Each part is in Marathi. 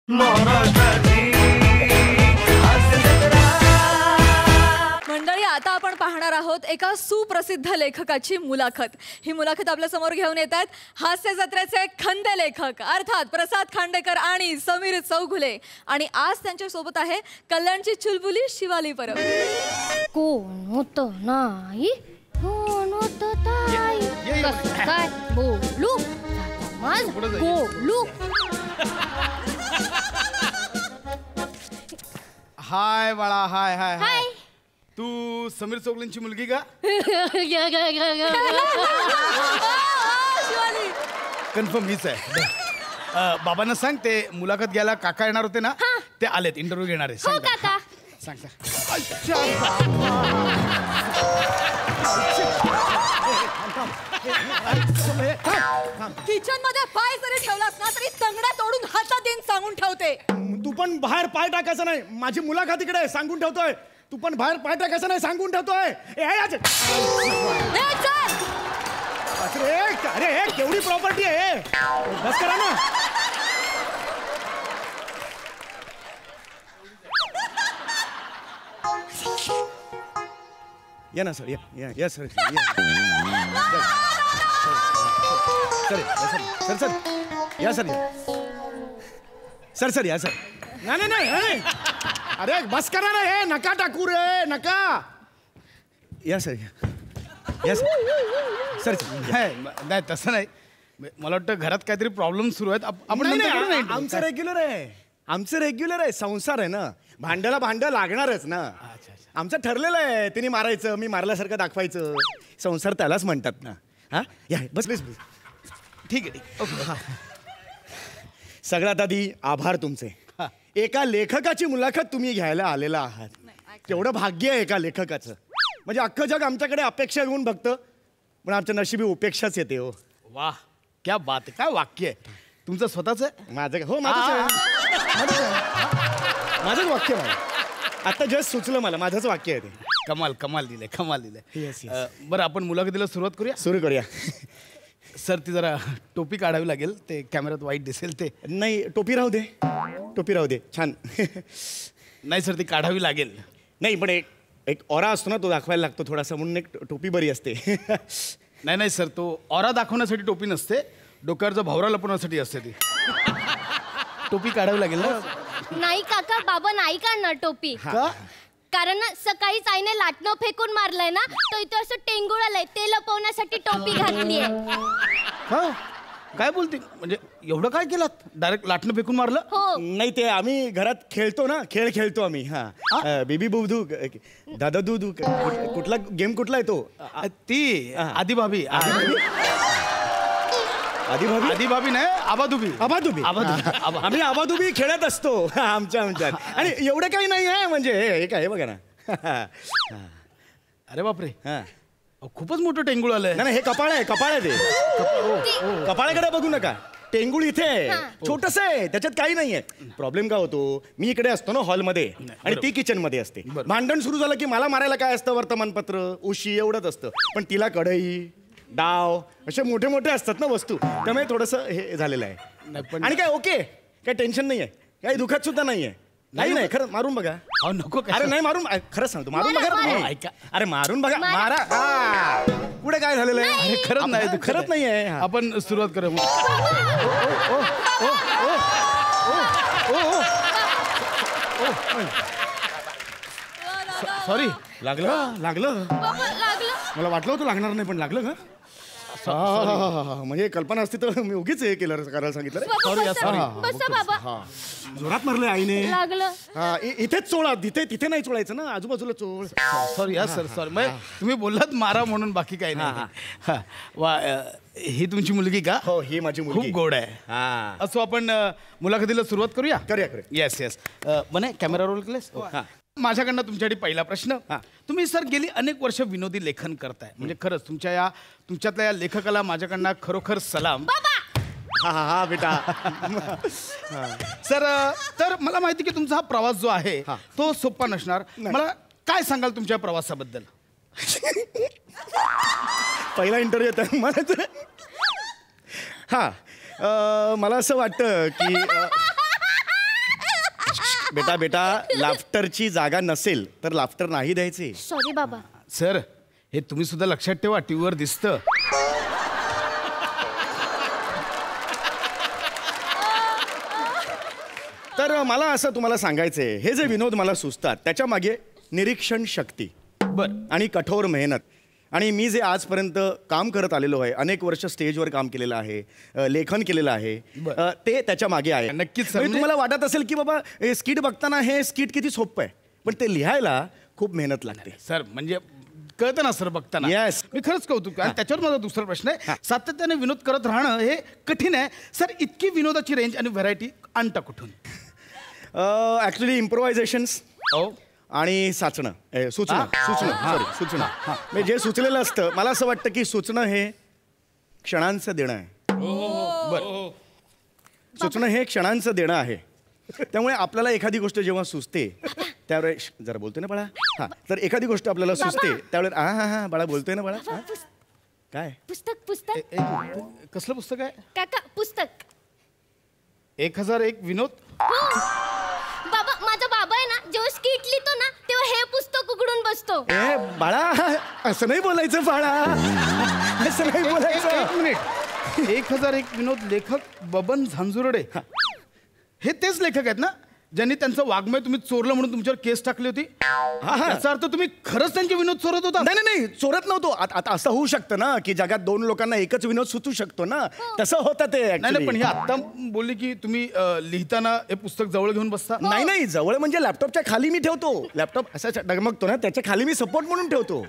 मंडळी, आता आपण पाहणार आहोत एका सुप्रसिद्ध लेखकाची मुलाखत. ही मुलाखत आपल्या समोर घेऊन येत आहेत हास्य जत्रेचे खंदे लेखक अर्थात प्रसाद खांडेकर आणि समीर चौगुले. आणि आज त्यांच्या सोबत आहे कल्याणची चुलबुली शिवाली परब. कोण होतं नाही कोण होतं ताई कसं काय बोलू माझ बोलू. हाय बाळा, हाय हाय हाय. तू समीर चौगलेंची मुलगी का? शिवाली कन्फर्म मीच आहे. बाबांना सांग ते मुलाखत घ्यायला काका येणार होते ना, ते आलेत, इंटरव्ह्यू घेणार आहे. हो काका. सांग सांग. किचन मध्ये पाय जरी ठेवलास ना तरी तंगड्या तोडून हातात देऊन सांगून ठेवते. तू पण बाहेर पाय टाकायचं नाही, माझी मुलाखत इकडे आहे, सांगून ठेवतोय. तू पण बाहेर पाय टाकायचं नाही, सांगून ठेवतोय. अरे केवढी प्रॉपर्टी आहे, बस करा ना. या ना सर, या सर, सर सर या सर, सर सर या सर. नाही नाही नाही, अरे बस करा ना, हे नका टाकू रे, नका. या सर, या सर. नाही तसं नाही, मला वाटतं घरात काहीतरी प्रॉब्लेम सुरू आहेत. आपण नंतर करू ना interview. आमचं रेग्युलर आहे, आमचं रेग्युलर आहे. संसार आहे ना, भांड्याला भांडं लागणारच ना. आमचं ठरलेलं आहे, तिने मारायचं, मी मारल्यासारखं दाखवायचं. संसार त्यालाच म्हणतात ना. हा या बस बस बस. ठीक आहे, ठीक आहे. सगळ्यात आधी आभार तुमचे. एका लेखकाची मुलाखत तुम्ही घ्यायला आलेला आहात, तेवढं भाग्य आहे एका लेखकाचं. म्हणजे अख्खं जग आमच्याकडे अपेक्षा घेऊन बघतं, पण आमच्या नशिबी उपेक्षाच येते. हो वाह, क्या बात आहे, काय वाक्य आहे तुमचं स्वतःच आहे. माझं हो माझंच आहे, माझंच वाक्य आहे. आता जस्ट सुचलं मला, माझंच वाक्य आहे ते. कमाल कमाल दिलंय, कमाल दिलंय. Yes, yes. बरं, आपण मुलाखतीला सुरुवात करूया. सुरू करूया. सर, ती जरा टोपी काढावी लागेल, ते कॅमेऱ्यात वाईट दिसेल ते. नाही, टोपी राहू दे, टोपी राहू दे, छान. नाही सर, ती काढावी लागेल. नाही पण एक ऑरा असतो ना, तो दाखवायला लागतो थोडासा, म्हणून एक टोपी बरी असते. नाही नाही सर, तो ऑरा दाखवण्यासाठी टोपी नसते, डोक्यावरचा भवरा लपवण्यासाठी असते ती. टोपी काढावी लागेल ना. नाही काका, बाबा नाही काढणार टोपी. का? कारण ना सकाळीच आईने लाटणं फेकून मारलंय ना, तो इथं असं टेंगुळ आलंय, ते लपवण्यासाठी टोपी घातलीये. हा, काय बोलते, म्हणजे एवढं काय केलं, डायरेक्ट लाटणं फेकून मारलं? हो. नाही, ते आम्ही घरात खेळतो ना, खेळ खेळतो आम्ही. हा, बेबी बुबधू, दादा दूधू, कुठला गेम कुठला आहे तो? ती आधी भाभी. आदिभाभी नाही, आबाधुबी. आबाधुबी. आम्ही आबाधुबी खेळत असतो आमच्यात. आणि एवढं काही नाही आहे, म्हणजे हे काय बघा ना. अरे बापरे, हा, खूपच मोठं टेंगुळ आलंय. नाही हे कपाळ आहे, कपाळ आहे ते. कपाळाकडे बघू नका, टेंगुळ इथे आहे, छोटस आहे, त्याच्यात काही नाहीये. प्रॉब्लेम का होतो, मी इकडे असतो ना हॉलमध्ये आणि ती किचन मध्ये असते. भांडण सुरू झालं की मला मारायला काय असतं, वर्तमानपत्र, उशी एवढंच असतं. पण तिला कढई, डाव असे मोठे मोठे असतात ना वस्तू, त्यामुळे थोडंसं हे झालेलं आहे. आणि काय ओके, काय टेन्शन नाहीये, काही दुखत सुद्धा नाहीये. नाही खरं, मारून बघा. नको. अरे नाही, मारून खरंच सांगतो, मारून बघा. ऐका, अरे मारून बघा, मारा. पुढे काय झालेलं आहे? अरे खरंच नाही, खरंच नाहीये. आपण सुरुवात करूया. सॉरी. लागलं मला वाटलं होतं लागणार नाही, पण लागलं का? म्हणजे कल्पना असती तर मी उगीच हे केलं, करायला सांगितलं. बसा बाबा. जोरात मारलं आईने. लागलं. इथेच चोळा, तिथे नाही चोळायचं ना, आजूबाजूला चोळ. Sorry sir, sorry. मग तुम्ही बोललात मारा म्हणून, बाकी काही नाही. वा, ही तुमची मुलगी का? हो, ही माझी मुलगी. खूप गोड आहे. असो, आपण मुलाखतीला सुरुवात करूया. करूया. Yes yes. म्हणे कॅमेरा रोल केलेस. माझ्याकडनं तुमच्यासाठी पहिला प्रश्न. तुम्ही सर गेली अनेक वर्ष विनोदी लेखन करताय, म्हणजे खरंच तुमच्यातल्या या लेखकाला माझ्याकडनं खरोखर सलाम. हा बेटा. सर, तर मला माहिती की तुमचा हा प्रवास जो आहे तो सोपा नसणार. मला काय सांगाल तुमच्या प्रवासाबद्दल? पहिला इंटरव्ह्यू येतो मला. हा, मला असं वाटतं की बेटा बेटा लाफ्टरची जागा नसेल तर लाफ्टर नाही द्यायचे. सॉरी बाबा. सर हे तुम्ही सुद्धा लक्षात ठेवा, टीव्हीवर दिसतं. तर मला असं तुम्हाला सांगायचंय, हे जे विनोद मला सुचतात त्याच्या मागे निरीक्षण शक्ती आणि कठोर मेहनत आणि मी जे आजपर्यंत काम करत आलेलो आहे, अनेक वर्ष स्टेजवर काम केलेलं आहे, लेखन केलेलं आहे, ते त्याच्या मागे आहे. नक्कीच सर. म्हणजे तुम्हाला वाटत असेल की बाबा हे स्किट बघताना हे स्किट किती सोपं आहे, पण ते लिहायला खूप मेहनत लागते. सर म्हणजे कळतं ना सर बघताना. Yes. मी खरंच कौतुक. आणि त्याच्यावर माझा दुसरा प्रश्न आहे, सातत्याने विनोद करत राहणं हे कठीण आहे सर. इतकी विनोदाची रेंज आणि व्हरायटी आणता कुठून? ॲक्च्युली इम्प्रोव्हायझेशन्स आणि सूचना म्हणजे जे सुचलेलं असतं, मला असं वाटतं की सुचणं हे क्षणांचं देणं आहे. बरं, सुचणं हे क्षणांचं देणं आहे. त्यामुळे आपल्याला एखादी गोष्ट जेव्हा सुचते त्यावेळेस जरा बोलतोय ना बाळा, हां, तर एखादी गोष्ट आपल्याला सुचते त्यावेळेस हां बाळा बोलतोय ना बाळा, काय पुस्तक कसलं पुस्तक आहे काका? पुस्तक 1001 विनोद. बाबा, माझा बाबा आहे ना, जेव्हा स्किट लिहितो ना तेव्हा हे पुस्तक उघडून बसतो. ए बाळा, असं नाही बोलायचं बाळा, असं नाही बोलायचं. 1 मिनिट. 1001 विनोद लेखक बबन झांजुर्डे हे तेच लेखक आहेत ना ज्यांनी त्यांचं वाङ्मय तुम्ही चोरलं म्हणून तुमच्यावर केस टाकली होती? याचा अर्थ तुम्ही खरंच त्यांचे विनोद चोरत होता? नाही नाही नाही, चोरत नव्हतो. आता असं होऊ शकतं ना की जगात 2 लोकांना एकच विनोद सुचू शकतो ना, तसं होतं ते. नाही पण हे आता बोलली की तुम्ही लिहिताना हे पुस्तक जवळ घेऊन बसता. नाही नाही, जवळ म्हणजे लॅपटॉपच्या खाली मी ठेवतो. लॅपटॉप असा डगमगतो ना, त्याच्या खाली मी सपोर्ट म्हणून ठेवतो.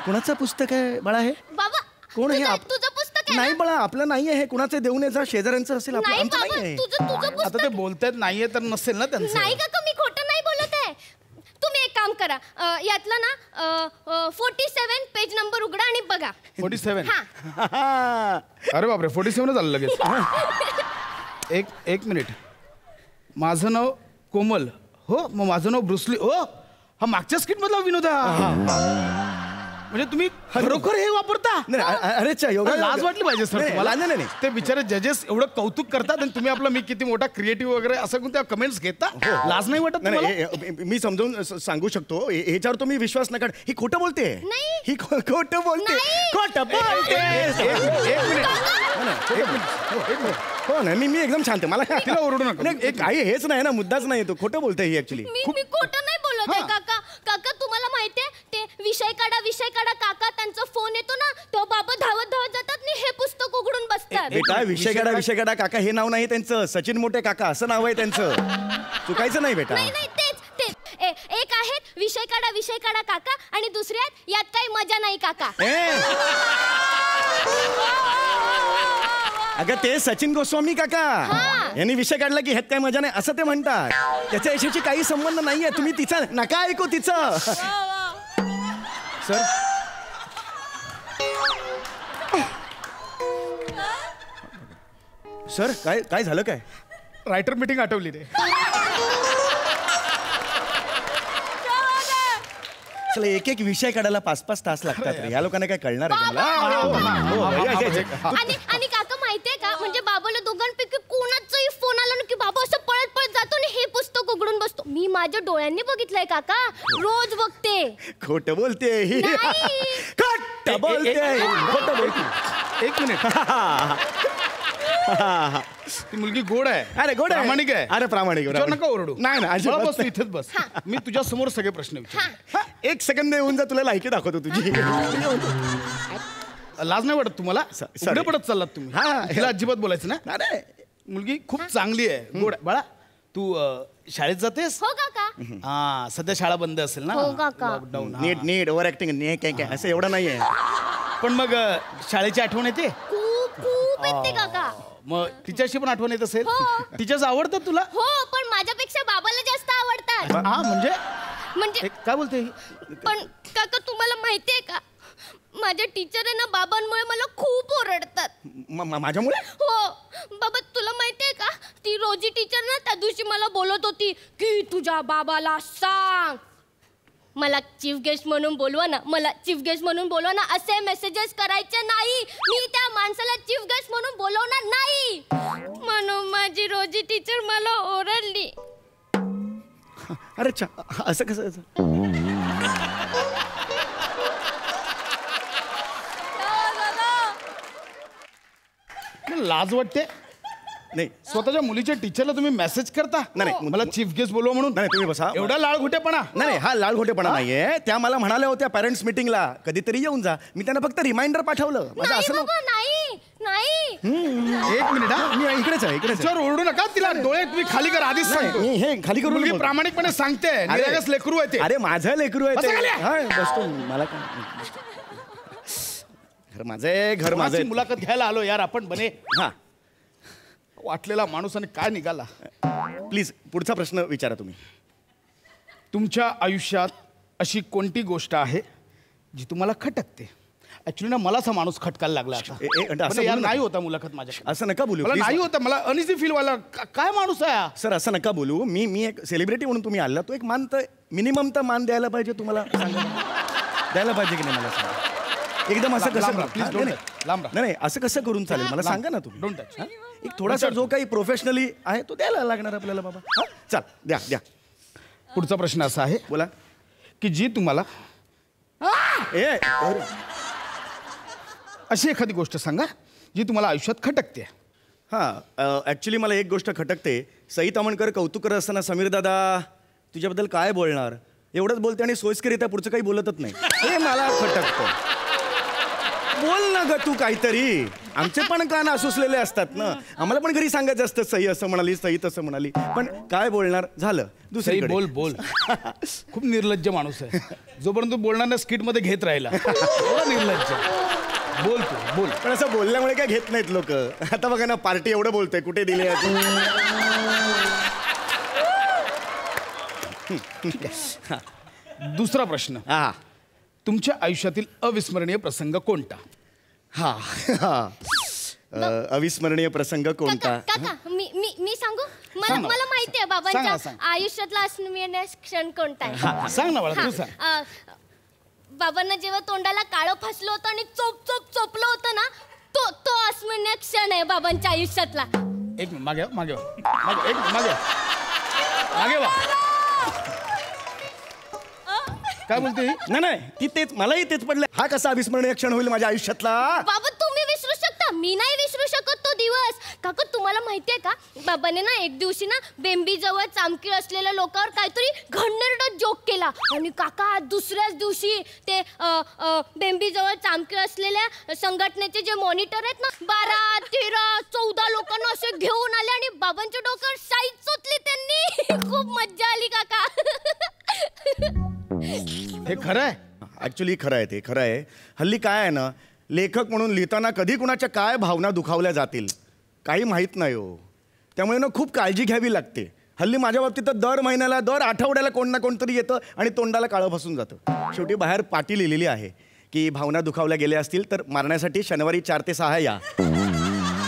कुणाचं पुस्तक आहे बाळा हे? बाबा, कोण हे? तुझं पुस्तक आहे? नाही बाळा, आपलं नाही आहे. कुणाचं देऊन याचा शेजाऱ्यांचं असेल, आपलं नाही आमचं बाबा, नाही आहे. तुझं पुस्तक. आता ते बोलतायत नाहीये तर नसेल ना त्यांचं. नाही काका, मी खोटं नाही बोलत आहे. तुम्ही एक काम करा, यातला ना 47 पेज नंबर उघडा आणि बघा. 47? हा. अरे बापरे, 47 झालं लगेच. एक मिनिट. माझं नाव कोमल. हो, मग माझं नाव ब्रुसली. हो, हा मागच्या स्किट मधला विनोद आहे. म्हणजे तुम्ही खरोखर हे वापरता? अरे योगा, लाज वाटली पाहिजे सर तुम्हाला. नाही, ते बिचारे जजेस एवढं कौतुक करतात आणि तुम्ही आपला मी किती मोठा क्रिएटिव्ह वगैरे असं कोणत्या कमेंट्स घेता? लाज नाही वाटत तुम्हाला? मी समजावून सांगू शकतो. ह्याच्यावर तुम्ही विश्वास नका. ही खोटं बोलते. ही खोटं बोलते. खोटं बोलते. हो ना, मी एकदम शांत. मला तिला ओरडू नका. काही हेच नाही ना, मुद्दाच नाही. तो खोटं बोलते ही ऍक्च्युली. मी खोटं नाही बोलत आहे काका. काका, तुम्हाला माहितीये ते विषय काढा काका, त्यांचा फोन येतो ना तेव्हा बाबा धावत जातात आणि हे पुस्तक उघडून बसतात. बेटा, विषय काढा काका हे नाव नाही त्यांचं. सचिन मोठे काका असं नाव आहे त्यांचं. चुकायचं नाही बेटा. नाही तेच. एक आहेत विषय काढा काका आणि दुसरे आहेत यात काही मजा नाही काका. अगं ते सचिन गोस्वामी काका यांनी विषय काढला की ह्यात काय मजा नाही असं ते म्हणतात. त्याच्या यशाची काही संबंध नाहीये. तुम्ही तिचा नका ऐकू तिचं. सर काय झालं? काय रायटर मीटिंग आठवली रे. चला, एक विषय काढायला 5-5 तास लागतात रे. या लोकांना काय कळणार आहे मला? आणि काका माहितीये का, म्हणजे बाबाला दोघांपैकी कोणाचाही फोन आला ना की बाबा असं पळत जातो आणि हे पुस्तक उघडून बसतो. मी माझ्या डोळ्यांनी बघितलंय काका, रोज बघते. खोटं बोलते ही. खोटं बोलते. 1 मिनिट. ती मुलगी गोड आहे. अरे गोड आहे. प्रामाणिक आहे. अरे प्रामाणिक. नका ओरडू. नाही ना, मला बस, इथेच बस. मी तुझ्या समोर सगळे प्रश्न विचार. 1 सेकंद येऊन जा, तुला लायकी दाखवतो तुझी. लाज नाही वाटत तुम्हाला? सगळे पडत चाललात तुम्ही. हिला अजिबात बोलायचं ना. अरे मुलगी खूप चांगली आहे, गोड आहे. बाळा, तू शाळेत जातेस? हो काका. हा, सध्या शाळा बंद असेल ना, हो काका. लॉकडाऊन. नीट ओव्हर ऍक्टिंग काय असं एवढं नाहीये. पण मग शाळेची आठवण येते? खूप येते काका. मग टिचरशी पण आठवण येत असेल? हो. टीचर्स आवडतात तुला? हो, पण माझ्यापेक्षा बाबाला जास्त आवडतात. हा, म्हणजे काय बोलते? पण काका, तुम्हाला माहितीये का, माझ्या टीचर आहे ना बाबांमुळे मला खूप ओरडतात. माझ्यामुळे? हो बाबा, तुला माहितीये का, ती रोजी टीचर ना त्या दिवशी मला बोलत होती की तुझ्या बाबाला सांग मला चीफ गेस्ट म्हणून बोलवा ना, असे मेसेजेस करायचे नाही. मी त्या माणसाला चीफ गेस्ट म्हणून बोलवणार नाही. म्हणून माझी रोजी टीचर मला ओरडली. अरे अच्छा, असं कसं लाज वाटते नाही स्वतःच्या मुलीच्या टीचरला तुम्ही मेसेज करता नाही, मला चीफ गेस्ट बोलवा म्हणून. नाही, तुम्ही बसा. एवढा लाळ घोटेपणा. नाही, हा लालघोटेपणा नाहीये. त्या मला म्हणाल्या होत्या पॅरेंट्स मीटिंगला कधीतरी येऊन जा. मी त्यांना फक्त रिमाइंडर पाठवलं. माझं नाही असं बाबा, नाही नाही. एक मिनिट हा. मी इकडेच आहे, इकडेच आहे. तिच्यावर ओरडू नका. तिला डोळे तुम्ही खाली करा आधीच नाही, सांगतो. मी हे खाली करून मुलगी बोलतो. प्रामाणिकपणे सांगते निरागस लेकरू आहे ते. अरे माझं लेकरू आहे बसा ते. खाली. हा, बसतो मला काय घर माझं आहे, घर माझं कोणाची आहे. मुलाखत घ्यायला आलो यार आपण बने. हा वाटलेला माणूस आणि काय निघाला. प्लीज पुढचा प्रश्न विचारा तुम्ही. तुमच्या आयुष्यात अशी कोणती गोष्ट आहे जी तुम्हाला खटकते? ऍक्च्युली ना मलाच हा माणूस खटकायला लागला आता. असं पण यार बोलू नका. नाही होता मुलाखत माझ्या. असं नका बोलू मला please. नाही होता. मला अनइझी फील व्हायला. काय माणूस आहे हा? सर असं नका बोलू. मी एक सेलिब्रिटी म्हणून तुम्ही आला तो एक मान तर मिनिमम तर मान द्यायला पाहिजे तुम्हाला. सांगा. द्यायला पाहिजे की नाही मला सांगा. एकदम असं कसं लांब राहा, नाही, please don't नाही, touch. लांब राहा. नाही, नाही, असं कसं करून चालेल मला लांब. सांगा ना तुम्ही. Don't touch. हा? एक थोडासा जो काही प्रोफेशनली आहे तो द्यायला लागणार आपल्याला बाबा. हा? चल द्या द्या पुढचा प्रश्न असा आहे बोला. की जी तुम्हाला ए अरे. अशी एखादी गोष्ट सांगा जी तुम्हाला आयुष्यात खटकते. हां ॲक्च्युली मला एक गोष्ट खटकते. सई तामणकर कौतुक करत असताना समीर दादा तुझ्याबद्दल काय बोलणार एवढंच बोलते आणि सोयीस्करित्या पुढचं काही बोलतच नाही. हे मला खटकतं. बोल ना ग तू काहीतरी. आमचे पण कान असूसलेले असतात ना. आम्हाला पण घरी सांगायचं असतं सई असं म्हणाली सई तसं म्हणाली. पण काय बोलणार झालं सई दुसरीकडे. बोल बोल. खूप निर्लज्ज माणूस आहे. जोपर्यंत बोलणार ना स्किट मध्ये घेत राहिला. एवढा निर्लज्ज. बोल तू बोल. पण असं बोलल्यामुळे काय घेत नाहीत लोक. आता बघा ना पार्टी एवढं बोलतोय कुठे दिली आहे दुसरा प्रश्न. हा तुमच्या आयुष्यातील अविस्मरणीय प्रसंग कोणता? हा अविस्मरणीय प्रसंग कोणता? काका मी मी मी सांगू. मला सांग ना. मला माहिती आहे सांग ना, बाबांच्या सांग. आयुष्यातला अस्मिरणीय क्षण कोणता आहे. सांग ना मला तू हा, सांग. बाबांना जेव्हा तोंडाला काळं फासलं होतं आणि चोप चोप चोपलं होतं ना तो तो अस्मिरणीय क्षण आहे बाबांच्या आयुष्यातला. एक मिनिट मागे वा, मागे वा. मागे एक मिनिट, मागे वा. मागे वा. काय बोलते ही? नाही नाही ती तेच मलाही तेच पडलं. हा कसा अविस्मरणीय क्षण होईल माझ्या आयुष्यातला? बाबा तुम्ही विसरू शकता मी नाही विसरू शकत तो दिवस. काका तुम्हाला माहितीये का बाबाने ना एक दिवशी ना बेंबी जवळ चामकीळ असलेल्या लोकांवर काहीतरी घडणरडा जोक केला आणि काका दुसऱ्याच दिवशी ते बेंबी जवळ चामकीळ असलेल्या संघटनेचे जे मॉनिटर आहेत ना 12, 13, 14 लोकांना असे घेऊन आले आणि बाबांच्या डोक्यावर शाई चोचली त्यांनी. खूप मज्जा आली काका. हे खरं आहे. ऍक्च्युली खरं आहे ते खरं आहे. हल्ली काय आहे ना लेखक म्हणून लिहिताना कधी कुणाच्या काय भावना दुखावल्या जातील काही माहीत नाही हो. त्यामुळे ना खूप काळजी घ्यावी लागते. हल्ली माझ्या बाबतीत तर दर महिन्याला दर आठवड्याला कोण ना कोणतरी येतं आणि तोंडाला काळं फसून जातं. शेवटी बाहेर पाटी लिहिलेली आहे की भावना दुखावल्या गेल्या असतील तर मारण्यासाठी शनिवारी 4 ते 6 या.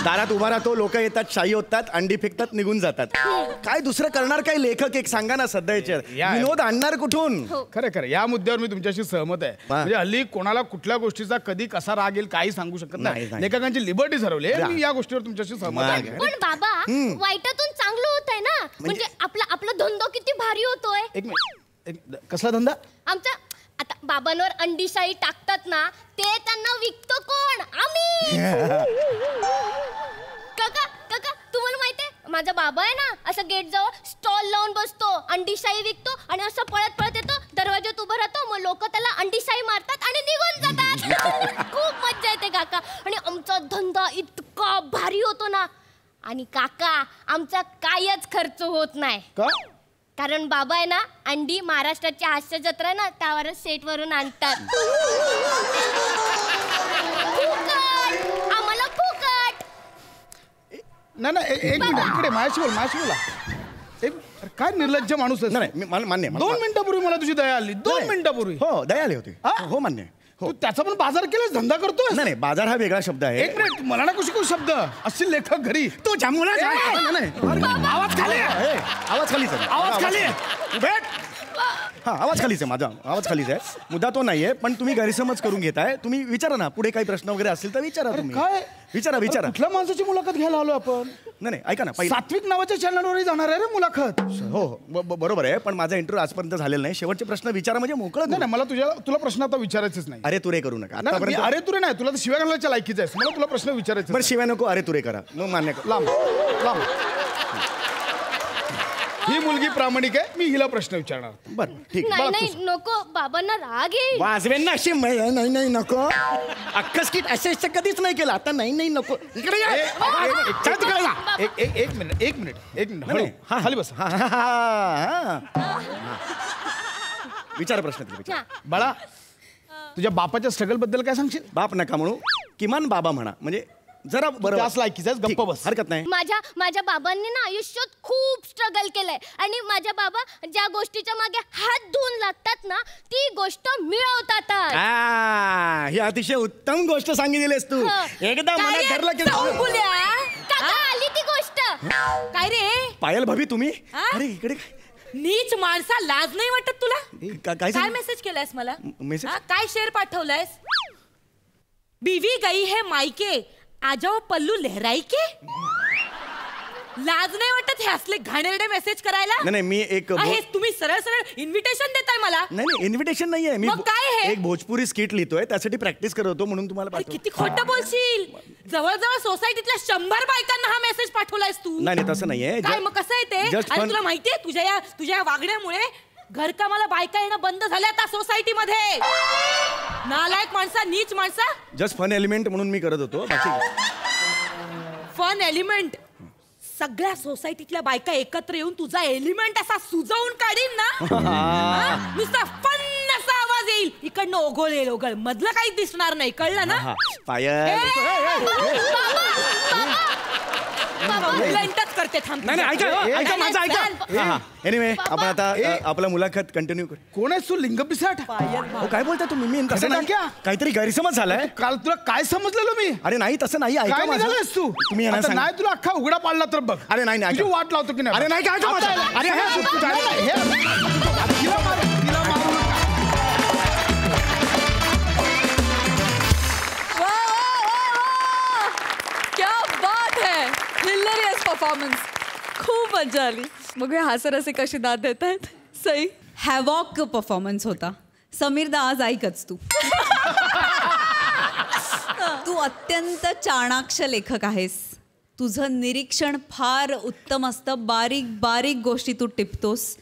दारात उभा राहतो लोक येतात शाई होतात अंडी फेकतात निघून जातात. काय दुसरं करणार काय लेखक एक सांगा ना सध्याचे विनोद आणणार कुठून? खरं खरं या मुद्द्यावर मी तुमच्याशी सहमत आहे. म्हणजे हल्ली कोणाला कुठल्या गोष्टीचा कधी कसा राग येईल काही सांगू शकत नाही. नाही. लेखकांची लिबर्टी ठरवली आहे. मी या गोष्टीवर तुमच्याशी सहमत आहे. पण बाबा वाईटातून चांगलं होतंय ना. म्हणजे आपला धंदा किती भारी होतोय. एक मिनिट कसला धंदा? आमच्या आता बाबांवर अंडीशाही टाकतात ना ते त्यांना विकतो कोण? आम्ही. काका काका तुम्हाला माहितीये माझा बाबा आहे ना असं गेट जवळ स्टॉल लावून बसतो अंडीशाही विकतो आणि असं पळत पळत येतो दरवाज्यात उभं राहतो मग लोक त्याला अंडीशाही मारतात आणि निघून जातात. खूप मज्जा येते काका. आणि आमचा धंदा इतका भारी होतो ना. आणि काका आमचा कायच खर्च होत नाही. का? कारण बाबा आहे ना अंडी महाराष्ट्राची हास्य जत्रा ना त्यावर सेट वरून आणतात. फुकट आम्हाला फुकट. नाही एक मिनिट इकडे माझ्याशी बोल माझ्याशी बोला. अरे काय निर्लज्ज माणूस आहे. नाही मला मान्य आहे. 2 मिनिटापूर्वी मला तुझी दया आली. 2 मिनिटापूर्वी. हो दयाले होते. हो मान्य आहे. तू त्याचा पण बाजार केलास धंदा करतोय. नाही बाजार हा वेगळा शब्द आहे. एक मिनिट मला ना कुशी शब्द असतील लेखक घरी. तू जामुला आवाज खाली. आवाज खाली आवाज खाली. भेट हा आवाज खालीच आहे, माझा आवाज खालीच आहे, मुद्दा तो नाहीये. पण तुम्ही गैरसमज करून घेताय. तुम्ही विचारा ना, पुढे काही प्रश्न वगैरे असतील तर विचारा तुम्ही. काय विचारा. कुठल्या माणसाची मुलाखत घ्यायला आलो आपण? नाही ऐका ना, सात्विक नावाच्या चॅनलवरही जाणार आहे रे मुलाखत. हो बरोबर आहे, पण माझा इंटरव्ह्यू आजपर्यंत झालेला नाही. शेवटचे प्रश्न विचारा म्हणजे मोकळं. नाही मला तुला प्रश्न आता विचारायचेच नाही. अरे तुरे करू नका नाही, आतापर्यंत. अरे तुरे नाही, तुला तर शिव्या घालण्याच्या लायकीच आहेस. मला तुला प्रश्न विचारायचे. बरं शिवाय नको, अरे तुरे करा मग मान्य कर. लांब. ही मुलगी प्रामाणिक आहे, मी हिला प्रश्न विचारणार. बरं ठीक. नाही नको, बाबांना राग येईल. वाजवेन ना अशी. नाही नको. अख्खं स्किट असं कधीच नाही केलं. आता नाही नको. इकडे ये. तिकडे जा. एक मिनिट हळू. खाली बस. विचार प्रश्न तिला विचार. बाळा, तुझ्या बापाच्या स्ट्रगल बद्दल काय सांगशील? बाप नका म्हणू, किमान बाबा म्हणा, म्हणजे जरा बरं. त्याच लायकीचा आहेस, गप्प बस. हरकत नाही. माझ्या बाबांनी ना आयुष्यात खूप स्ट्रगल केलंय आणि माझ्या बाबा ज्या गोष्टीच्या मागे हात धुवून लागतात ना, ती गोष्ट मिळवतात. ही अतिशय उत्तम गोष्ट सांगितलीस तू. एकदा मनात धरलं की काका आली ती गोष्ट. काय रे पायल भाभी तुम्ही. हा? अरे इकडे नीच माणसा, लाज नाही वाटत तुला? काय काय झालं? मेसेज केलायस मला? मेसेज? हा, काय शेर पाठवलायस? बीवी गई है मायके, आ जाओ पल्लू लहराई के. लाज नाही वाटत हे असले घाणेरडे मेसेज करायला? नाही मी एक हे तुम्ही सरळ सरळ इन्व्हिटेशन देताय मला. नाही इन्व्हिटेशन नाहीये. मी मग काय हे? एक भोजपुरी स्किट लिहितोय, त्यासाठी प्रॅक्टिस करत होतो म्हणून तुम्हाला अरे, पाठवलं. किती खोटं बोलशील. जवळजवळ सोसायटीतल्या 100 बायकांना हा मेसेज पाठवलायस तू. नाही तसं नाहीये. काय मग कसं आहे ते? Just आणि fun. तुला माहितीये तुझ्या या वागण्यामुळे घरकामाला बायका येणं बंद झाल्या त्या सोसायटीमध्ये. नालायक माणसा, नीच माणसा. जस्ट फन एलिमेंट म्हणून मी करत होतो. बाकी फन एलिमेंट. सगळ्या सोसायटीतल्या बायका एकत्र येऊन तुझा एलिमेंट असा सुजवून काढीन ना. हा? नुसता फन असा आवाज येईल, इकडनं ओघळ येईल, ओघळ मधलं काही दिसणार नाही. कळलं ना? पायल. ब्लंटच करते. थांब. नाही ऐका माझं ऐका. एनिवे आपण आता आपला मुलाखत कंटिन्यू करू. कोण आहेस तू, लिंग पिसाट? काय बोलता तुम्ही? मी तसं खरं नाही. टाक्या? काहीतरी गैरसमज झालाय. काल तुला काय समजलेलो मी? अरे नाही तसं नाही. ऐका काय माझं. निघालायस तू? तुम्ही यांना आता सांगा. नाही तुला अख्खा उघडा पाडला तर बघ. अरे नाही तुझी वाट लावतो की नाही? अरे नाही काय आता- अरे तिला मारू नका. क्या बात है, हिलेरियस परफॉर्मन्स. खूप मजा आली. बघूया हास्यरसिक कशी दाद देत आहेत. सई. हॅवॉक परफॉर्मन्स होता. समीरदा आज ऐकच तू. तू अत्यंत चाणाक्ष लेखक आहेस. तुझं निरीक्षण फार उत्तम असतं. बारीक बारीक गोष्टी तू टिपतोस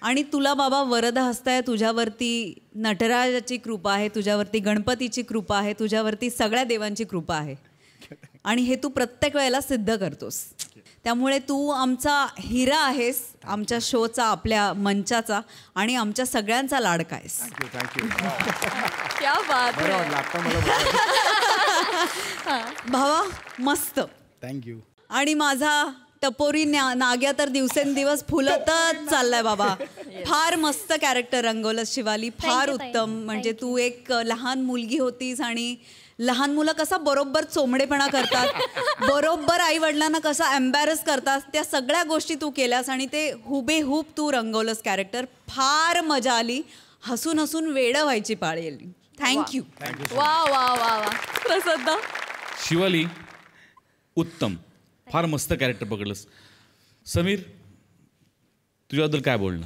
आणि तुला बाबा वरद हस्ताय. तुझ्यावरती नटराजाची कृपा आहे, तुझ्यावरती गणपतीची कृपा आहे, तुझ्यावरती सगळ्या देवांची कृपा आहे आणि हे तू प्रत्येक वेळेला सिद्ध करतोस. त्यामुळे तू आमचा हिरा आहेस, आमच्या शोचा, आपल्या मंचाचा आणि आमच्या सगळ्यांचा लाडका आहेस. थँक्यू. क्या बात है. भावा मस्त. थँक्यू. आणि माझा टपोरी नाग्या तर दिवसेंदिवस फुलतच चाललाय बाबा. फार मस्त कॅरेक्टर रंगवलंस शिवाली. फार Thank you, उत्तम. म्हणजे तू एक लहान मुलगी होतीस आणि लहान मुलं कसा बरोबर चोमडेपणा करतात, बरोबर आई वडिलांना कसा एम्बॅरस करतात, त्या सगळ्या गोष्टी तू केल्यास आणि ते हुबेहूब तू रंगवलंस कॅरेक्टर. फार मजा आली. हसून हसून वेडं व्हायची पाळी आली. थँक्यू. वा वा वा वा. प्रसद्दा. शिवाली उत्तम, फार मस्त कॅरेक्टर पकडलंस. समीर तुझ्याबद्दल काय बोलणं?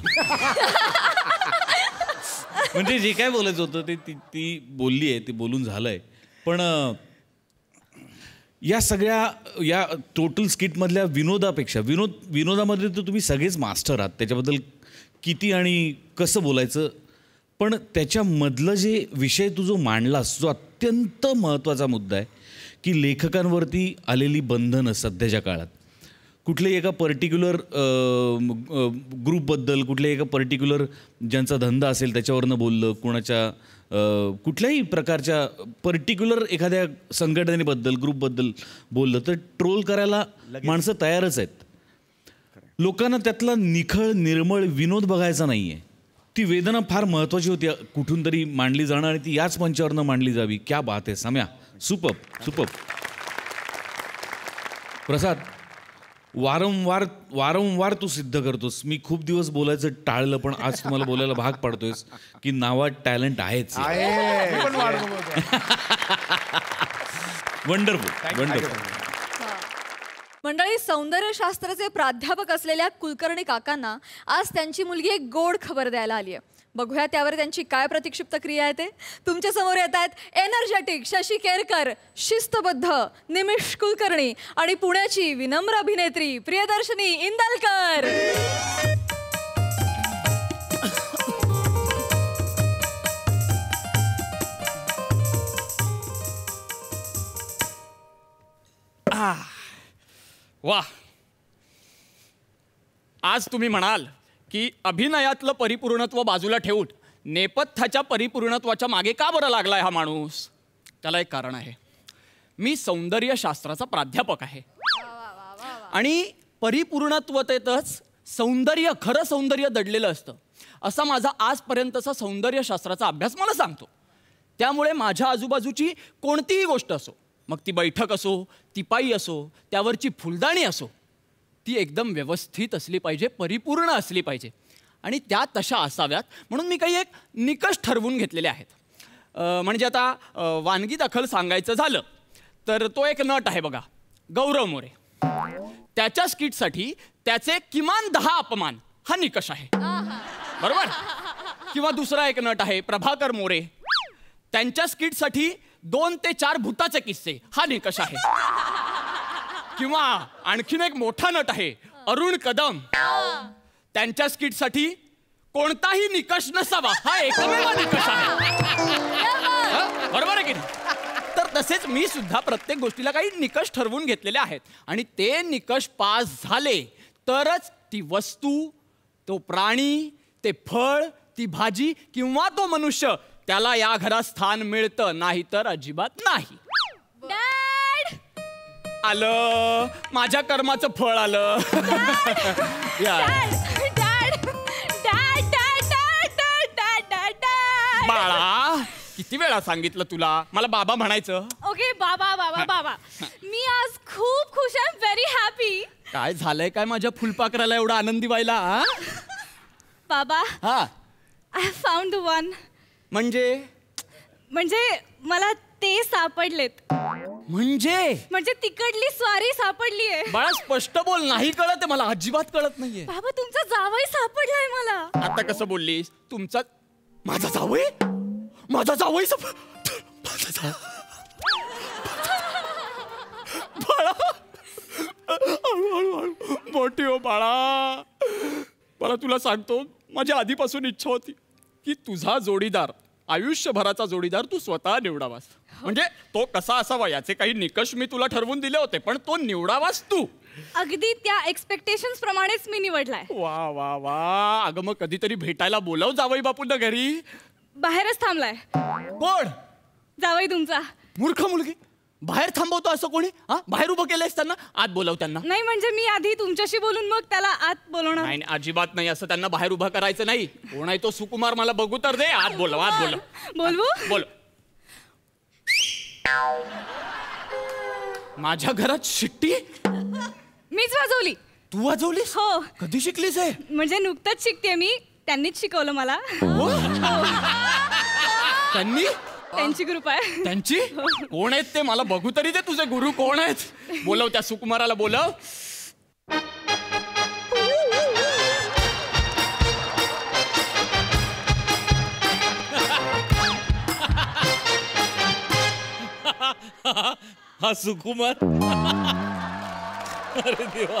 म्हणजे जे काय बोलायचं होतं ते ती बोलली आहे, ते बोलून झालंय. पण या सगळ्या या टोटल स्किटमधल्या विनोदापेक्षा विनोदामध्ये तर तुम्ही सगळेच मास्टर आहात. त्याच्याबद्दल किती आणि कसं बोलायचं, पण त्याच्यामधलं जे विषय तू जो मांडलास, जो अत्यंत महत्त्वाचा मुद्दा आहे की लेखकांवरती आलेली बंधनं सध्याच्या काळात, कुठल्याही एका पर्टिक्युलर ग्रुपबद्दल, कुठल्याही एका पर्टिक्युलर ज्यांचा धंदा असेल त्याच्यावरनं बोललं, कोणाच्या कुठल्याही प्रकारच्या पर्टिक्युलर एखाद्या संघटनेबद्दल, ग्रुपबद्दल बोललं तर ट्रोल करायला माणसं तयारच आहेत. लोकांना त्यातला निखळ निर्मळ विनोद बघायचा नाही आहे. ती वेदना फार महत्त्वाची होती, कुठून तरी मांडली जाणं आणि ती याच मंचावरनं मांडली जावी. क्या बात आहे सम्या. सुपर्ब. प्रसाद, वारंवार तू सिद्ध करतोस. मी खूप दिवस बोलायचं टाळलं, पण आज तुम्हाला बोलायला भाग पाडतोयस की नावात टॅलेंट आहेच. वंडरफुल. मंडळी, सौंदर्यशास्त्राचे प्राध्यापक असलेल्या कुलकर्णी काकांना आज त्यांची मुलगी एक गोड खबर द्यायला आली आहे. बघूया त्यावर त्यांची काय प्रतिक्षिप्त क्रिया आहे ते. तुमच्या समोर येत आहेत एनर्जेटिक शशी केरकर, शिस्तबद्ध निमिष कुलकर्णी आणि पुण्याची विनम्र अभिनेत्री प्रियदर्शनी इंदलकर. वा, आज तुम्ही म्हणाल की अभिनयातलं परिपूर्णत्व बाजूला ठेवून नेपथ्याच्या परिपूर्णत्वाच्या मागे का बरं लागलाय हा माणूस. त्याला एक कारण आहे. मी सौंदर्यशास्त्राचा प्राध्यापक आहे आणि परिपूर्णत्वतेतच सौंदर्य, खरं सौंदर्य दडलेलं असतं असा माझा आजपर्यंतचा सौंदर्यशास्त्राचा अभ्यास मला सांगतो. त्यामुळे माझ्या आजूबाजूची कोणतीही गोष्ट असो, मग ती बैठक असो, ती पायी असो, त्यावरची फुलदाणी असो, ती एकदम व्यवस्थित असली पाहिजे, परिपूर्ण असली पाहिजे आणि त्या तशा असाव्यात म्हणून मी काही एक निकष ठरवून घेतलेले आहेत. म्हणजे आता वानगी दाखल सांगायचं झालं तर तो एक नट आहे बघा, गौरव मोरे. त्याच्या स्किटसाठी त्याचे किमान 10 अपमान हा निकष आहे, बरोबर. किंवा दुसरा एक नट आहे प्रभाकर मोरे. त्यांच्या स्किटसाठी 2 ते 4 भूताचे किस्से हा निकष आहे. किंवा आणखीन एक मोठा नट आहे अरुण कदम. त्यांच्या स्किटसाठी कोणताही निकष नसावा हा एकमेव निकष आहे, बरोबर आहे की नाही. तर तसेच मी सुद्धा प्रत्येक गोष्टीला काही निकष ठरवून घेतलेले आहेत आणि ते निकष पास झाले तरच ती वस्तू, तो प्राणी, ते फळ, ती भाजी किंवा तो मनुष्य त्याला या घरात स्थान मिळतं, नाही तर अजिबात नाही. आलं माझ्या कर्माचं फळ आलं. बाळा, किती वेळा सांगितलं तुला मला बाबा म्हणायचं. ओके बाबा बाबा बाबा. मी आज खूप खुश आहे, व्हेरी हॅपी. काय झालंय काय माझ्या फुलपाखराला एवढा आनंदी व्हायला. बाबा, हा, आय फाउंड वन. म्हणजे मला ते सापडलेत. म्हणजे तिकडली स्वारी सापडली आहे. बाळा स्पष्ट बोल, नाही कळत आहे मला, अजिबात कळत नाहीये. बाबा, तुमचा जावई सापडलाय मला. आता कसं बोललीस? तुमचा माझा जावई? माझा जावई बाळा, हळूहळू मोठी हो बाळा. बाळा तुला सांगतो, माझी आधीपासून इच्छा होती की तुझा जोडीदार, आयुष्यभराचा जोडीदार तू स्वतः निवडावास. म्हणजे तो कसा असावा याचे काही निकष मी तुला ठरवून दिले होते, पण तो निवडावास तू. अगदी त्या एक्सपेक्टेशन्स प्रमाणेच मी निवडलाय. वा वा वा. अगं मग कधीतरी भेटायला बोलाव जावई बापूंना घरी. बाहेरच थांबलाय. कोण? जावई तुमचा. मूर्ख मुलगी, बाहेर थांबवतो असं कोणी? हा, बाहेर उभं केलंयस त्यांना, आत बोलाव त्यांना. नाही म्हणजे मी आधी तुमच्याशी बोलून मग त्याला आत बोलवणार. नाही अजिबात नाही, असं त्यांना बाहेर उभं करायचं नाही. कोण आहे तो सुकुमार मला बघू तर दे. आत बोलव, आत बोलव. बोलवू? बोल. माझ्या घरात शिट्टी मीच वाजवली. तू वाजवलीस? हो. कधी शिकलीस आहे? म्हणजे नुकतंच शिकते मी, त्यांनीच शिकवलं मला. त्यांनी? त्यांची कृपा आहे. त्यांची? कोण आहेत ते मला बघू तरी दे, तुझे गुरु कोण आहेत. बोलव त्या सुकुमाराला, बोलव. हा सुकुमार. अरे देवा.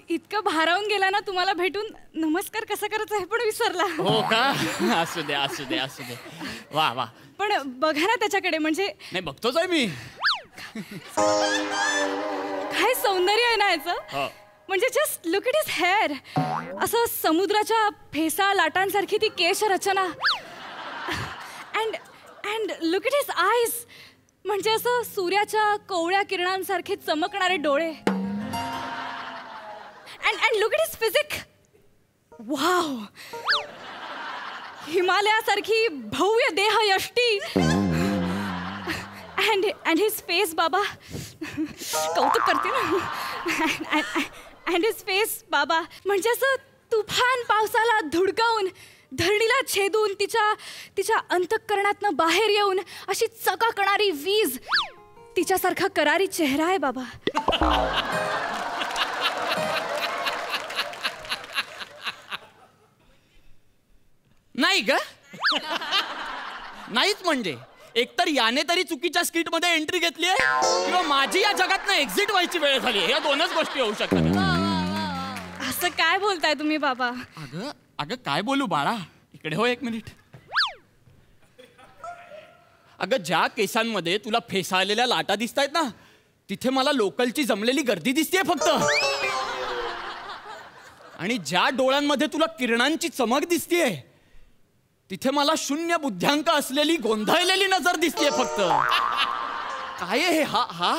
इतकं भारावून गेला ना तुम्हाला भेटून. नमस्कार कसा करायचा हे पण विसरला. हो का? असू दे असू दे असू दे. वा वा. पण बघा ना त्याच्याकडे, म्हणजे नाही बघतोच आहे मी. काय सौंदर्य आहे ना याचं. हो. म्हणजे just look it is hair. असं समुद्राच्या फेसा लाटांसारखी ती केश रचना. And look it is eyes. म्हणजे असं सूर्याच्या कोवळ्या किरणांसारखे चमकणारे डोळे. And look it is physique. Wow, हिमालयासारखी भव्य देह यष्टी. अँड हिज फेस बाबा, कौतुक करते ना. अँड हिज फेस बाबा म्हणजे असं तुफान पावसाला धुडकावून, धरणीला छेदून, तिच्या अंतःकरणातनं बाहेर येऊन अशी चकाकणारी वीज, तिच्यासारखा करारी चेहरा आहे बाबा. नाही ग, नाहीच म्हणजे एकतर याने तरी चुकीच्या स्किट मध्ये एंट्री घेतली आहे किंवा माझी या जगातनं एक्झिट व्हायची वेळ झाली. या दोनच गोष्टी होऊ शकतात. असं काय बोलताय तुम्ही बाबा? अगं अगं काय बोलू बाळा, इकडे हो एक मिनिट. अगं ज्या केसांमध्ये तुला फेसाळलेल्या लाटा दिसतायत ना, तिथे मला लोकलची जमलेली गर्दी दिसतेय फक्त. आणि ज्या डोळ्यांमध्ये तुला किरणांची चमक दिसतेय, तिथे मला शून्य बुद्ध्यांक असलेली गोंधळलेली नजर दिसतेय फक्त. काय हे? हा हा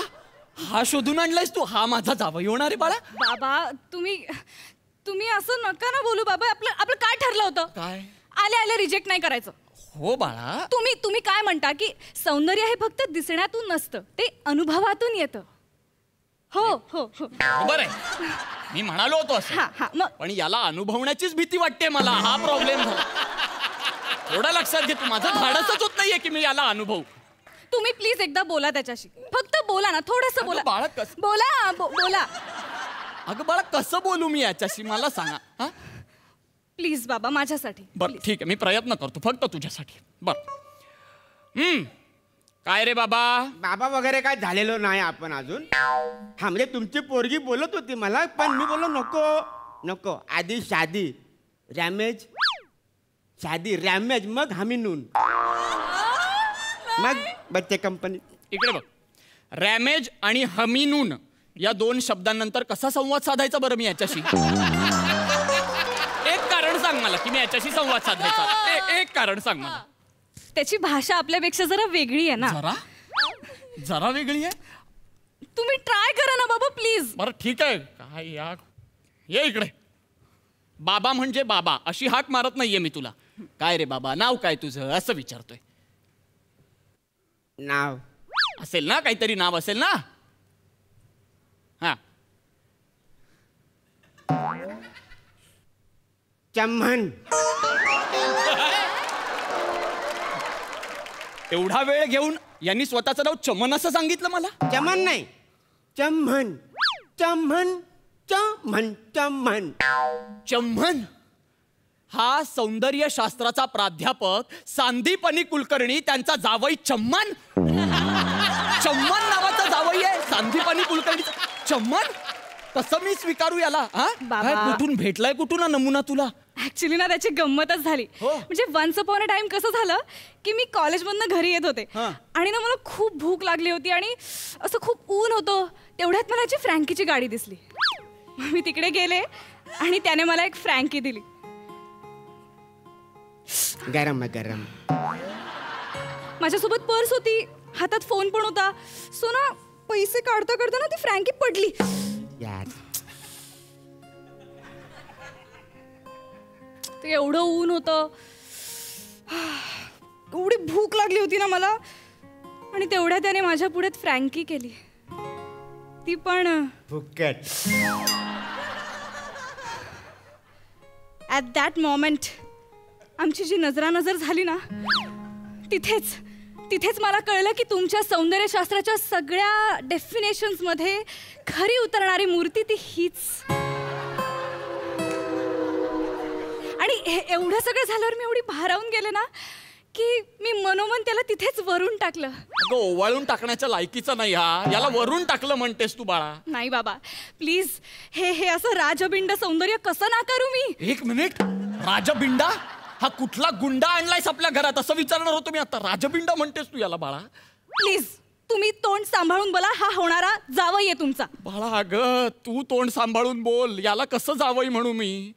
हा शोधून आणलायस तू? हा माझा जावई होणार आहे बाळा? बाबा तुम्ही असं नका ना बोलू बाबा. आपलं काय ठरलं होतं? काय? आले रिजेक्ट नाही करायचं. हो बाळा. तुम्ही काय म्हणता की सौंदर्य हे फक्त दिसण्यातून नसतं, ते अनुभवातून येतं. हो हो हो, बरोबर आहे, मी म्हणालो होतो असं. हा मग पण याला अनुभवण्याचीच भीती वाटते मला. हा प्रॉब्लेम झाला. थोडं लक्षात घे, तू माझं धाडसच होत नाहीये की मी याला अनुभव. तुम्ही प्लीज एकदा बोला त्याच्याशी. फक्त बोला ना, थोडंसं बोला. बाळा बोला बोला. अगं बाळा कसं बोलू मी याच्याशी, मला सांगा. हा प्लीज बाबा, माझ्यासाठी. बरं ठीक आहे, मी प्रयत्न करतो फक्त तुझ्यासाठी. बरं. काय रे बाबा? बाबा वगैरे काय झालेलो नाही आपण अजून. हा म्हणजे तुमची पोरगी बोलत होती मला, पण मी बोललो नको नको, आधी शादी रॅमेज, शादी रॅमेज, मग हमीनून, मग बच्चे कंपनी. इकडे बघ, रॅमेज आणि हमीनून या दोन शब्दांनंतर कसा संवाद साधायचा बरं मी याच्याशी? एक कारण सांग मला की मी याच्याशी संवाद साधायचा. एक कारण सांग मला. त्याची भाषा आपल्यापेक्षा जरा वेगळी आहे ना. जरा वेगळी आहे. तुम्ही ट्राय करा ना बाबा प्लीज. बरं ठीक आहे. काय या, ये इकडे. बाबा म्हणजे बाबा अशी हाक मारत नाहीये मी तुला. काय रे बाबा, नाव काय तुझं असं विचारतोय. नाव असेल ना, काहीतरी नाव असेल ना. हा, चम्मन. एवढा वेळ घेऊन यांनी स्वतःचं नाव चमन असं सांगितलं मला. चमन नाही, चम्मन चम्मन चम्मन चम्मन चम्मन. हा सौंदर्य शास्त्राचा प्राध्यापक सांदीपनी कुलकर्णी, त्यांचा जावई चम्मन. चम्मन नावाचा जावई आहे सांदीपनी कुलकर्णी. चम्मन कसं मी स्वीकारू याला? बाबा. कुठून भेटलाय, कुठून हा नमुना तुला? ऍक्च्युली ना त्याची गंमतच झाली. म्हणजे वन्स अपॉन अ टाइम कसं झालं की मी कॉलेजमधनं घरी येत होते आणि ना मला खूप भूक लागली होती आणि असं खूप ऊन होतं. तेवढ्यात मला याची फ्रँकीची गाडी दिसली. मी तिकडे गेले आणि त्याने मला एक फ्रँकी दिली. गरम गरम. माझ्यासोबत पर्स होती, हातात फोन पण होता. सो ना पैसे काढता काढता ना ती फ्रँकी पडली. यार ते एवढं ऊन होतं, एवढी भूक लागली होती ना मला, आणि तेवढ्या त्याने माझ्या पुढे फ्रँकी केली, ती पण फुकट. ॲट दॅट मोमेंट आमची जी नजरानजर झाली ना, तिथेच मला कळलं की तुमच्या सौंदर्यशास्त्राच्या सगळ्या डेफिनेशन्समध्ये खरी उतरणारी मूर्ती ती हीच. आणि एवढं सगळं झाल्यावर मी एवढी भारावून गेले ना की मी मनोमन त्याला तिथेच वरून टाकलं. अगं ओवाळून टाकण्याच्या लायकीचं नाही हा. याला वरून टाकलं म्हणतेस तू बाळा? नाही बाबा प्लीज, हे असं राजबिंड सौंदर्य कसं नाकारू मी? एक मिनिट, राजबिंडा? हा कुठला गुंडा आणलायस आपल्या घरात असं विचारणार होतो मी आता. राजबिंडा म्हणतेस तू याला बाळा? प्लीज तुम्ही तोंड सांभाळून बोला. हा होणारा जावई आहे तुमचा. बाळा अगं तू तोंड सांभाळून बोल. याला कसं जावई म्हणू मी?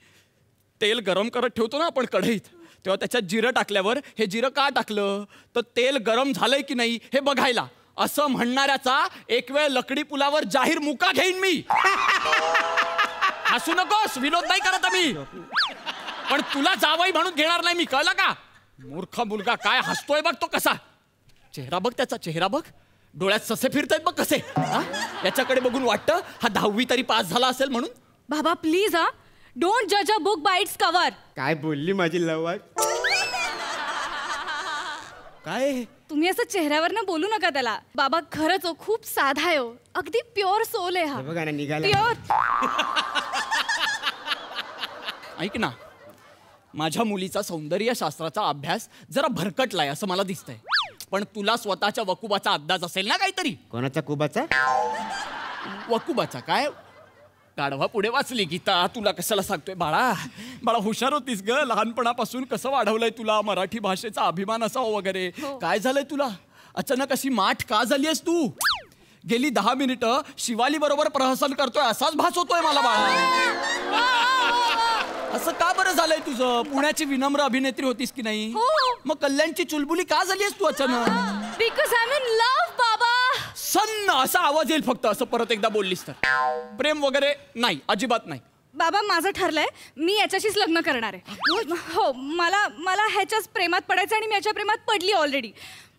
तेल गरम करत ठेवतो ना आपण कढईत, तेव्हा त्याच्यात जिरं टाकल्यावर हे जिरं का टाकलं तर तेल गरम झालंय की नाही हे बघायला, असं म्हणणाऱ्याचा एक वेळ लकडी पुलावर जाहीर मुका घेईन मी. हसू नकोस, विनोद नाही करत आम्ही. पण तुला जावई म्हणून घेणार नाही मी, कळलं का? मूर्ख मुलगा काय हसतोय बघ तो कसा. चेहरा बघ त्याचा, चेहरा बघ. डोळ्यात ससे फिरतायत बघ कसे. याच्याकडे बघून वाटतं हा 10वी तरी पास झाला असेल म्हणून. बाबा प्लीज हा, डोंट जज a book by it's cover. काय बोलली माझी लवाट. काय तुम्ही असं चेहऱ्यावर बोलू नका त्याला. बाबा खरंच खूप साधा आहे, अगदी प्युअर सोल आहे हा. बघा ना निघाला. प्युअर. ऐक ना, माझ्या मुलीचा सौंदर्यशास्त्राचा अभ्यास जरा भरकटलाय असं मला दिसतंय. पण तुला स्वतःच्या वकुबाचा अंदाज असेल ना काहीतरी. कोणाचा कुबाचा? वकुबाचा काय? गाढवा पुढे वाचली गीता. तुला कशाला सांगतोय बाळा. बाळा हुशार होतीस ग लहानपणापासून. कसं वाढवलंय तुला मराठी भाषेचा अभिमान असावा वगैरे. काय झालंय तुला? अचानक अशी माठ का झाली आहेस तू? गेली 10 मिनिटं शिवाली बरोबर प्रहसन करतोय असाच भास होतोय मला बाळा. असं का बरं झालंय तुझं? पुण्याची विनम्र अभिनेत्री होतीस की नाही? मग कल्याणची चुलबुली का झाली आहेस तू अचानक? Because I am in love बाबा. सन्न असा आवाज येईल फक्त असं परत एकदा बोललीस तर. प्रेम वगैरे नाही, अजिबात नाही. बाबा माझं ठरलंय, मी याच्याशीच लग्न करणार आहे. हो, मला ह्याच्याच प्रेमात पडायचं आणि मी याच्या प्रेमात पडली ऑलरेडी.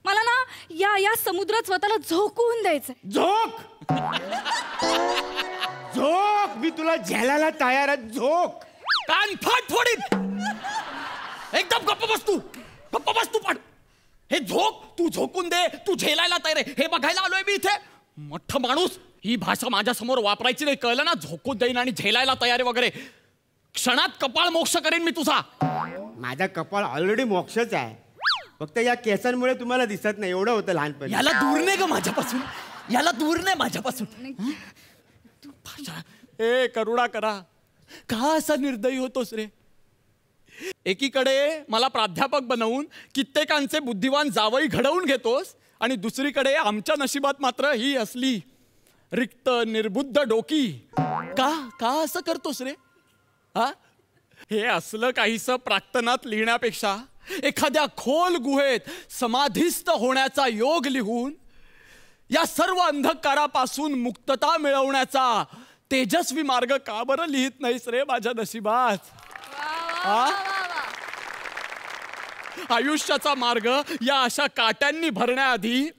मला ना या समुद्रात स्वतःला झोकवून द्यायचंय. झोक झोक. मी तुला झेलायला तयार आहे. झोक. कान फाट फोडीत. एकदम गप्प बस तू. गप्प बस तू. पण हे झोक तू झोकून दे, तू झेलायला तयार आहे हे बघायला आलोय मी इथे. मोठा माणूस. ही भाषा माझ्या समोर वापरायची नाही, कळलं ना? झोकून देईन आणि झेलायला तयार आहे वगैरे. क्षणात कपाळ मोक्ष करेन मी तुझा. माझा कपाळ ऑलरेडी मोक्षच आहे, फक्त या केसांमुळे तुम्हाला दिसत नाही. एवढं होतं लहानपणी. याला दूर नाही ग माझ्यापासून. याला दूर नाही माझ्यापासून. तू भाषा ए करुणा करा. का असा निर्दयी होतोस रे? एकीकडे मला प्राध्यापक बनवून कित्येकांचे बुद्धिवान जावई घडवून घेतोस आणि दुसरीकडे आमच्या नशिबात मात्र ही असली रिक्त निर्बुद्ध डोकी. का असं करतोस रे? हा, हे असलं काहीसं प्राक्तनात लिहिण्यापेक्षा एखाद्या खोल गुहेत समाधिस्थ होण्याचा योग लिहून या सर्व अंधकारापासून मुक्तता मिळवण्याचा तेजस्वी मार्ग का बरं लिहित नाहीस रे माझ्या नशिबात? आयुष्याचा मार्ग या अशा काट्यांनी भरण्याआधी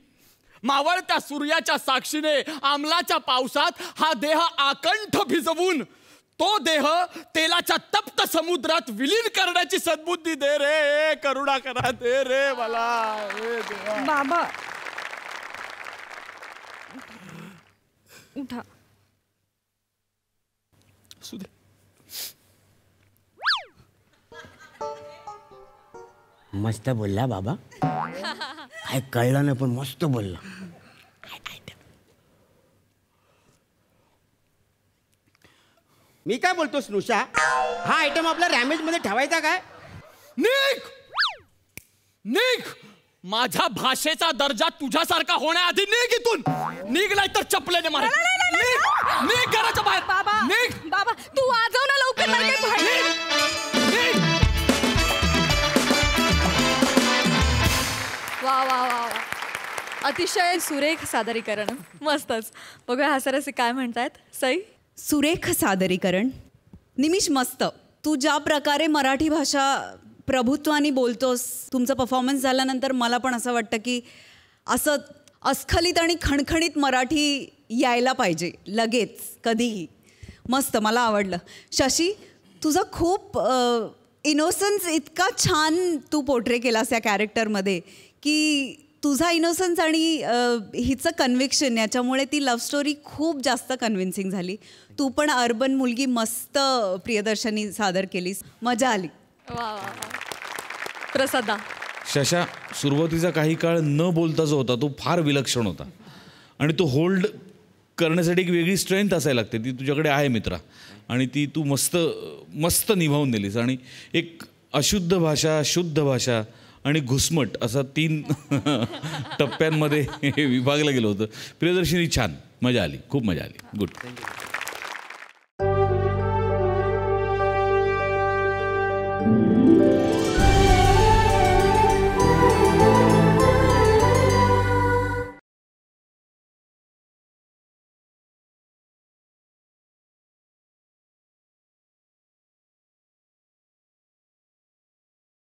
मावळत्या सूर्याच्या साक्षीने अमलाच्या पावसात हा देह आकंठ भिजवून तो देह तेलाच्या तप्त समुद्रात विलीन करण्याची सद्बुद्धी दे रे. करुणा करा दे रे मला. बाबा उठा. सुधे. मस्त बोलला बाबा. काय कळलं नाही पण मस्त बोलला. मी काय बोलतो स्नुषा, हा आयटम आपला रॅमेज मध्ये ठेवायचा काय? निघ निघ. माझ्या भाषेचा दर्जा तुझ्यासारखा होण्याआधी निघ इथून. निघ नाही तर चपलेने मार. निघ घराच्या बाहेर. बाबा निघ. बाबा तू वाजव ना लवकर. वा वा वा वा, अतिशय सुरेख सादरीकरण. मस्तच. बघूया हास्यरसिक काय म्हणतायत. सई. सुरेख सादरीकरण. निमिष मस्त. तू ज्या प्रकारे मराठी भाषा प्रभुत्वाने बोलतोस, तुमचा परफॉर्मन्स झाल्यानंतर मला पण असं वाटतं की असं अस्खलित आणि खणखणीत मराठी यायला पाहिजे लगेच कधीही. मस्त, मला आवडलं. शशी, तुझा खूप इनोसन्स इतका छान तू पोर्ट्रे केलास या कॅरेक्टरमध्ये की तुझा इनोसन्स आणि हिचं कन्व्हिक्शन याच्यामुळे ती लव्ह स्टोरी खूप जास्त कन्व्हिन्सिंग झाली. तू पण अर्बन मुलगी मस्त प्रियदर्शनी सादर केलीस. मजा आली. वा वा. प्रसादा. शशा, सुरुवातीचा काही काळ न बोलता जो होता तो फार विलक्षण होता आणि तो होल्ड करण्यासाठी एक वेगळी स्ट्रेंथ असायला लागते. ती तुझ्याकडे आहे मित्रा आणि ती तू मस्त मस्त निभावून दिलीस. आणि एक अशुद्ध भाषा, शुद्ध भाषा आणि घुसमट असा 3 टप्प्यांमध्ये विभागलं गेलं होतं. प्रियदर्शिनी छान. मजा आली, खूप मजा आली. गुड.